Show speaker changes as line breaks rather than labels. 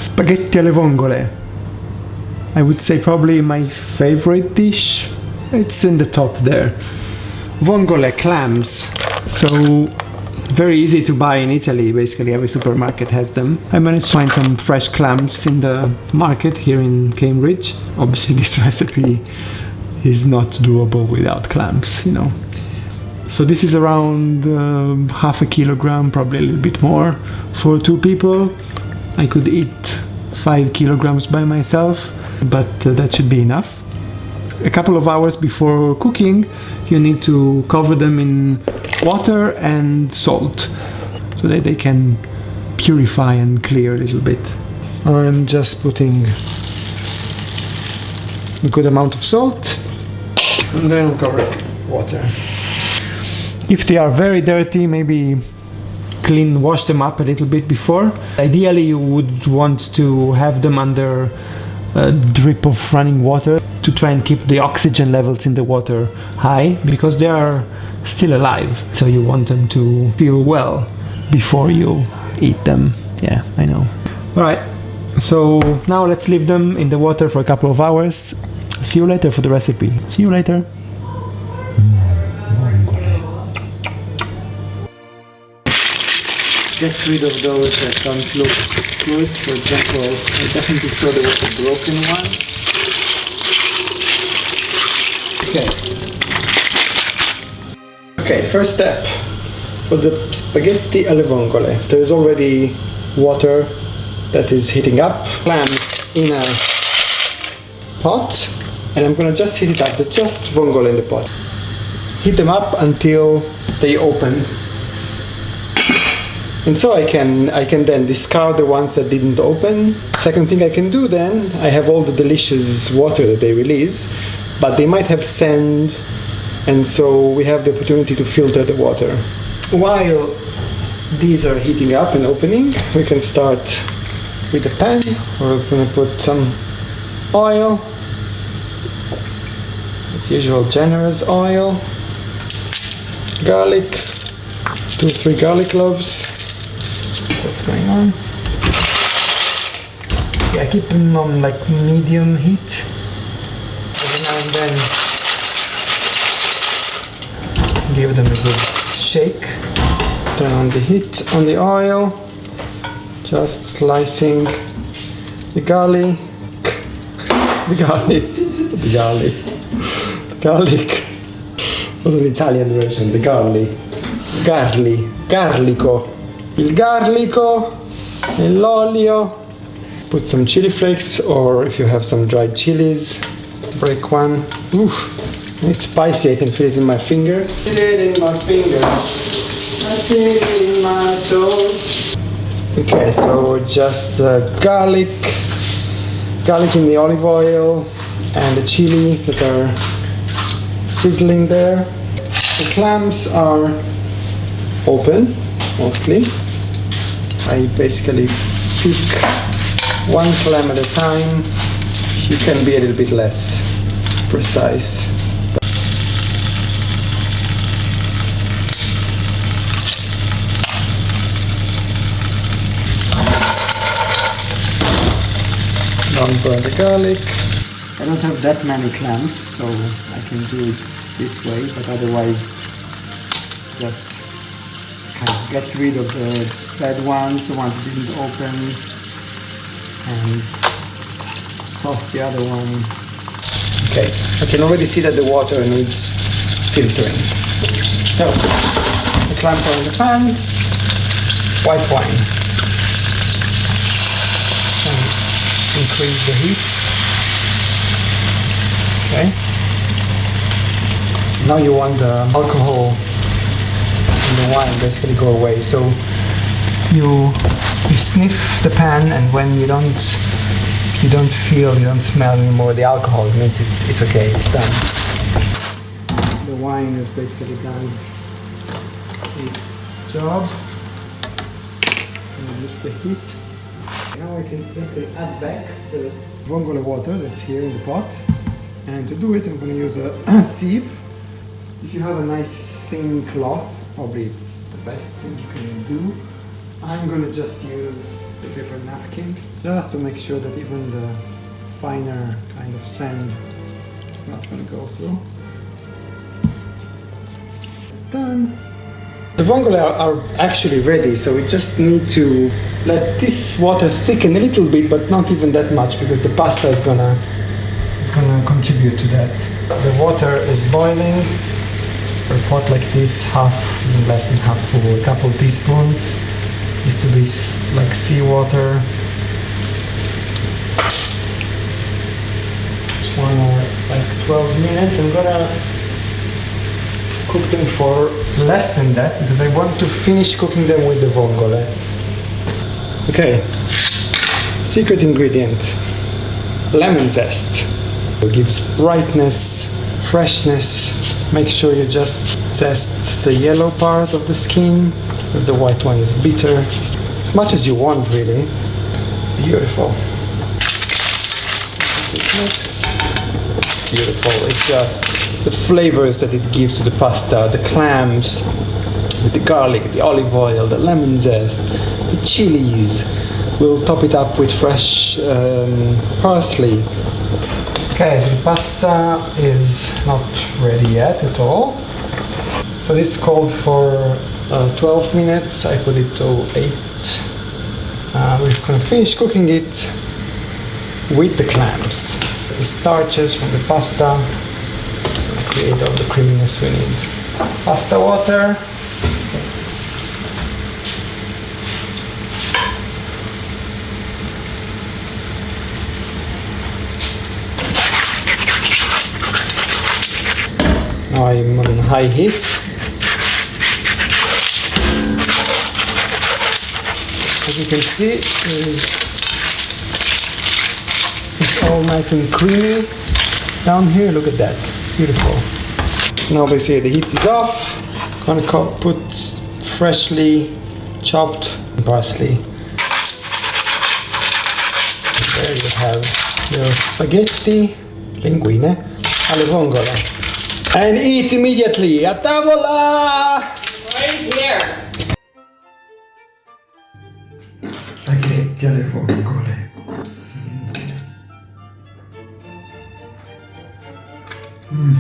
Spaghetti alle vongole. I would say probably my favorite dish. It's in the top there. Vongole clams. So very easy to buy in Italy. Basically every supermarket has them. I managed to find some fresh clams in the market here in Cambridge. Obviously this recipe is not doable without clams, you know. So this is around half a kilogram, probably a little bit more for 2 people. I could eat 5 kilograms by myself, but that should be enough. A couple of hours before cooking, you need to cover them in water and salt so that they can purify and clear a little bit. I'm just putting a good amount of salt and then I'll cover it with water. If they are very dirty, maybe wash them up a little bit before. Ideally you would want to have them under a drip of running water to try and keep the oxygen levels in the water high, because they are still alive, so you want them to feel well before you eat them. Yeah, I know. Alright, so now let's leave them in the water for a couple of hours. See you later for the recipe. See you later. Get rid of those that don't look good. For example, I definitely saw there was a broken one. Okay, first step for the spaghetti alle vongole. There is already water that is heating up. Clams in a pot, and I'm gonna just heat it up. Just vongole in the pot. Heat them up until they open. And so I can then discard the ones that didn't open. Second thing I can do then, I have all the delicious water that they release, but they might have sand, and so we have the opportunity to filter the water. While these are heating up and opening, we can start with the pan. We're going to put some oil. As usual, generous oil. Garlic, 2-3 garlic cloves. What's going on? Yeah, keep them on like medium heat. Every now and then give them a good shake. Turn on the heat on the oil. Just slicing the garlic. What's an Italian version? The garlico. Il garlico, l'olio. Put some chili flakes, or if you have some dried chilies, break one. Oof, it's spicy, I can feel it in my finger. Feel it in my fingers, I feel it in my toes. Okay, so just garlic in the olive oil, and the chili that are sizzling there. The clams are open, mostly. I basically pick one clam at a time. You can be a little bit less precise. Don't burn the garlic. I don't have that many clams, so I can do it this way, but otherwise just kind of get rid of the bad ones, the ones that didn't open, and toss the other one. Okay, I can already see that the water needs filtering. So, the clams are in the pan, white wine. And increase the heat. Okay. Now you want the alcohol in the wine basically go away. So you sniff the pan, and when you don't smell anymore the alcohol, it means it's okay, it's done. The wine is basically done its job. Use the heat. Now I can basically add back the vongole water that's here in the pot. And to do it, I'm going to use a sieve. If you have a nice thin cloth, probably it's the best thing you can do. I'm gonna just use the paper napkin just to make sure that even the finer kind of sand is not gonna go through. It's done. The vongole are actually ready, so we just need to let this water thicken a little bit, but not even that much, because the pasta is gonna contribute to that. The water is boiling. For a pot like this, even less than half full, a couple teaspoons. Needs to be like seawater. It's 1 hour, like 12 minutes. I'm gonna cook them for less than that because I want to finish cooking them with the vongole. Okay, secret ingredient, lemon zest. It gives brightness, freshness. Make sure you just zest the yellow part of the skin because the white one is bitter. As much as you want, really. Beautiful. Mix. Beautiful. It just, the flavors that it gives to the pasta, the clams, with the garlic, the olive oil, the lemon zest, the chilies. We'll top it up with fresh parsley. Okay, so the pasta is not ready yet at all. So this called for 12 minutes. I put it to 8. We're going to finish cooking it with the clams. The starches from the pasta create all the creaminess we need. Pasta water. Now I'm on high heat. As you can see, it's all nice and creamy down here. Look at that, beautiful. Now basically the heat is off. Gonna put freshly chopped parsley. There you have your spaghetti, linguine, alle vongole. And eat immediately. A tavola!
Right here.
Spaghetti alle vongole. Mm.